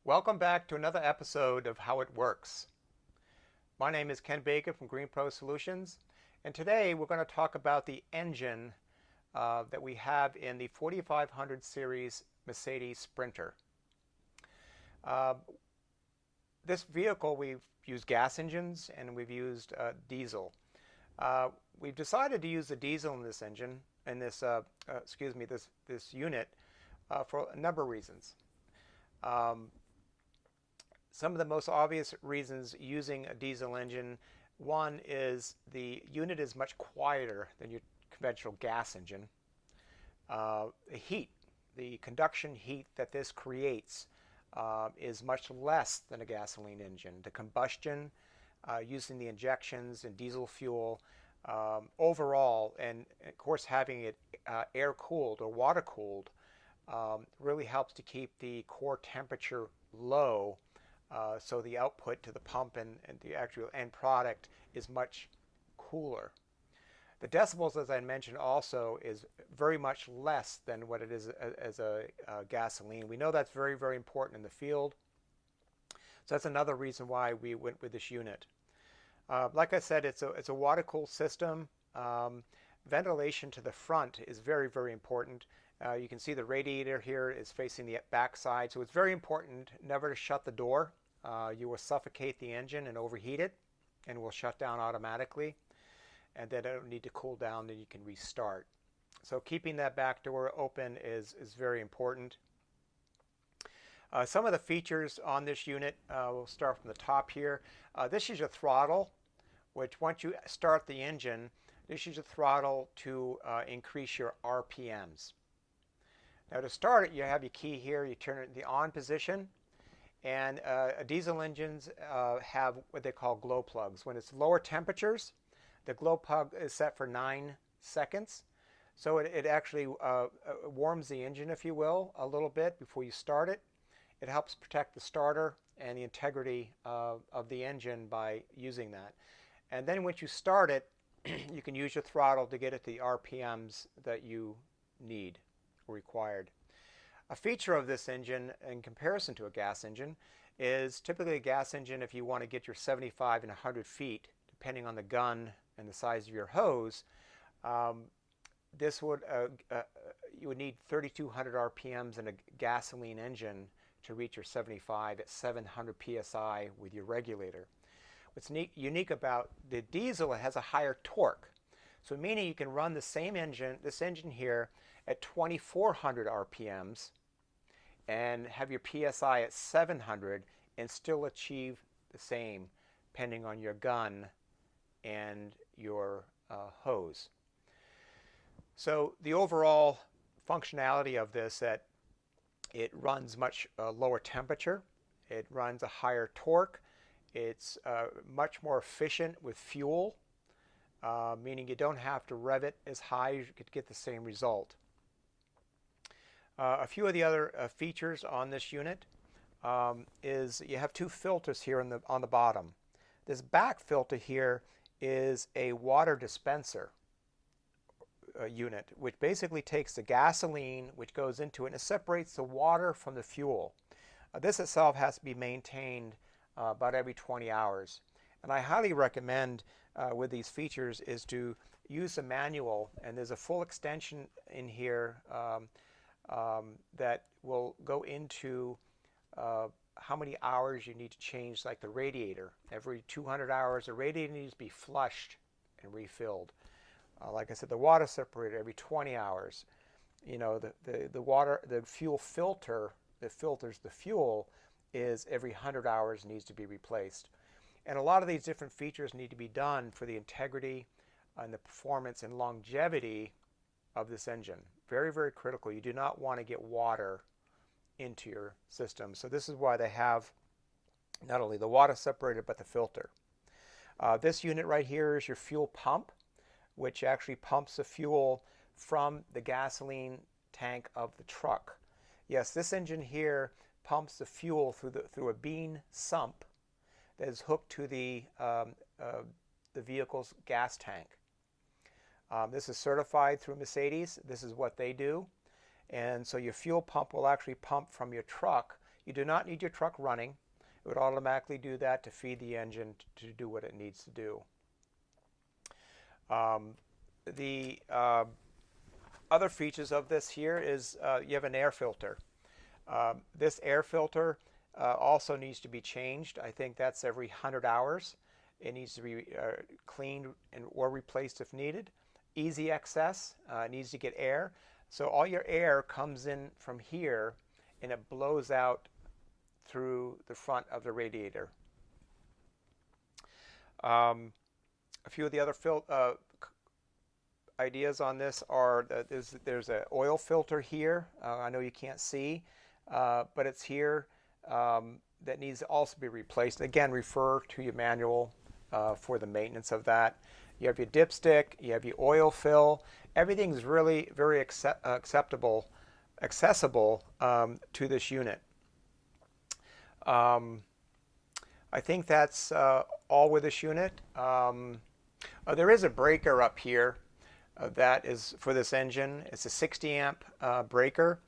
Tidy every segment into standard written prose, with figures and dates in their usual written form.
Welcome back to another episode of How It Works. My name is Ken Baker from GreenPro Solutions, and today we're going to talk about the engine that we have in the 4500 series Mercedes Sprinter. Uh, this vehicle, we've used gas engines and we've used diesel. Uh, we've decided to use the diesel in this engine, in this unit, for a number of reasons. Um, Some of the most obvious reasons using a diesel engine, one is the unit is much quieter than your conventional gas engine. The heat, the conduction heat that this creates is much less than a gasoline engine. The combustion using the injections and diesel fuel overall, and of course having it air cooled or water cooled, really helps to keep the core temperature low, so the output to the pump and the actual end product is much cooler. The decibels, as I mentioned, also is very much less than what it is as a gasoline. We know that's very, very important in the field. So that's another reason why we went with this unit. Like I said, it's a water-cooled system. Ventilation to the front is very, very important. You can see the radiator here is facing the back side, so it's very important never to shut the door. You will suffocate the engine and overheat it, and it will shut down automatically. And then it'll need to cool down, then you can restart. So keeping that back door open is very important. Some of the features on this unit, we'll start from the top here. This is your throttle, which once you start the engine, this is your throttle to increase your RPMs. Now to start it, you have your key here. You turn it in the on position. And diesel engines have what they call glow plugs. When it's lower temperatures, the glow plug is set for 9 seconds. So it actually warms the engine, if you will, a little bit before you start it. It helps protect the starter and the integrity of the engine by using that. And then once you start it, you can use your throttle to get it to the RPMs that you need or required. A feature of this engine in comparison to a gas engine is typically a gas engine, if you want to get your 75 and 100 feet, depending on the gun and the size of your hose, this would you would need 3,200 RPMs in a gasoline engine to reach your 75 at 700 psi with your regulator. What's unique about the diesel, it has a higher torque. So meaning you can run the same engine, this engine here, at 2,400 RPMs and have your PSI at 700 and still achieve the same depending on your gun and your hose. So the overall functionality of this, that it runs much lower temperature, it runs a higher torque, it's much more efficient with fuel, meaning you don't have to rev it as high, you could get the same result. A few of the other features on this unit is you have two filters here on the bottom. This back filter here is a water dispenser unit, which basically takes the gasoline, which goes into it, and it separates the water from the fuel. This itself has to be maintained about every 20 hours. And I highly recommend with these features is to use the manual, and there's a full extension in here that will go into how many hours you need to change, like the radiator. Every 200 hours, the radiator needs to be flushed and refilled. Like I said, the water separator every 20 hours. You know, the fuel filter that filters the fuel is every 100 hours needs to be replaced. And a lot of these different features need to be done for the integrity and the performance and longevity of this engine. Very, very critical. You do not want to get water into your system. So this is why they have not only the water separator, but the filter. This unit right here is your fuel pump, which actually pumps the fuel from the gasoline tank of the truck. Yes, this engine here pumps the fuel through a bean sump that is hooked to the vehicle's gas tank. This is certified through Mercedes. This is what they do. And so your fuel pump will actually pump from your truck. You do not need your truck running. It would automatically do that to feed the engine to do what it needs to do. The other features of this here is you have an air filter. This air filter also needs to be changed. I think that's every 100 hours. It needs to be cleaned or replaced if needed. Easy access, needs to get air. So all your air comes in from here and it blows out through the front of the radiator. A few of the other ideas on this are that there's an oil filter here. I know you can't see, but it's here that needs to also be replaced. Again, refer to your manual for the maintenance of that. You have your dipstick, you have your oil fill. Everything's really very accessible to this unit. I think that's all with this unit. There is a breaker up here that is for this engine. It's a 60 amp breaker.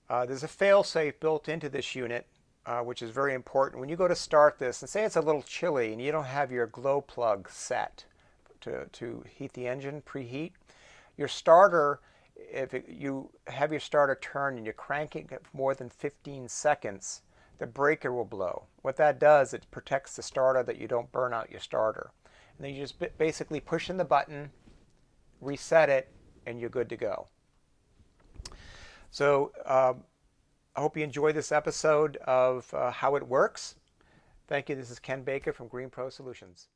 There's a fail-safe built into this unit, which is very important. When you go to start this, and say it's a little chilly and you don't have your glow plug set to heat the engine, preheat, your starter, you have your starter turn and you're cranking it more than 15 seconds, the breaker will blow. What that does, it protects the starter that you don't burn out your starter. And then you just basically push in the button, reset it, and you're good to go. So I hope you enjoyed this episode of how it works. Thank you. This is Ken Baker from GreenPro Solutions.